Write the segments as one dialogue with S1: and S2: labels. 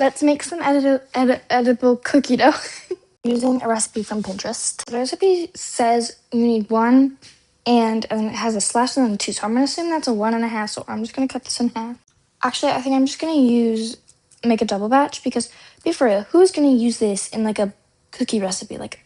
S1: Let's make some edible cookie dough. Using a recipe from Pinterest. The recipe says you need 1 and it has a slash and then a 2. So I'm going to assume that's a 1.5. So I'm just going to cut this in half. Actually, I think I'm just going to make a double batch because, be for real, who's going to use this in like a cookie recipe? Like,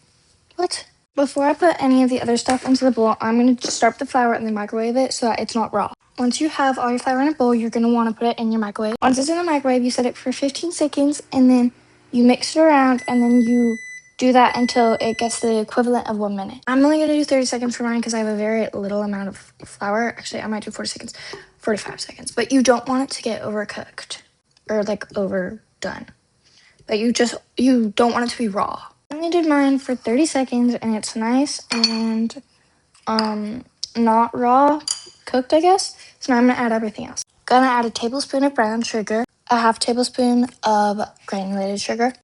S1: what? Before I put any of the other stuff into the bowl, I'm going to just start the flour and then microwave it so that it's not raw. Once you have all your flour in a bowl, you're going to want to put it in your microwave. Once it's in the microwave, you set it for 15 seconds and then you mix it around and then you do that until it gets the equivalent of 1 minute. I'm only going to do 30 seconds for mine because I have a very little amount of flour. Actually, I might do 45 seconds. But you don't want it to get overcooked or like overdone. But you don't want it to be raw. I only did mine for 30 seconds and it's nice and not raw cooked, I guess. So now I'm going to add everything else. Gonna add a tablespoon of brown sugar, a half tablespoon of granulated sugar.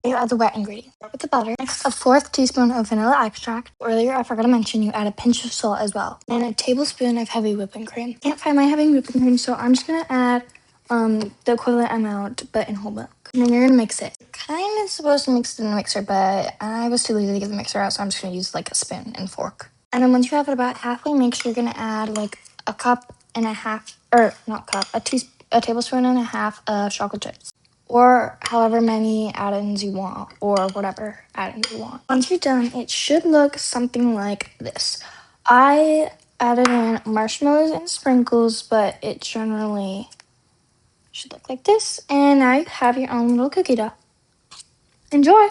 S1: You add the wet ingredients. Start with the butter. Next, a 1/4 teaspoon of vanilla extract. Earlier, I forgot to mention you add a pinch of salt as well. And a tablespoon of heavy whipping cream. Can't find my heavy whipping cream, so I'm just gonna add the equivalent amount, but in whole milk. And then you're gonna mix it. Kind of supposed to mix it in the mixer, but I was too lazy to get the mixer out, so I'm just gonna use like a spoon and fork. And then once you have it about halfway mixed, you're gonna add like a tablespoon and a half of chocolate chips. Or however many add-ins you want, or whatever add-ins you want. Once you're done, it should look something like this. I added in marshmallows and sprinkles, but it generally should look like this. And now you have your own little cookie dough. Enjoy!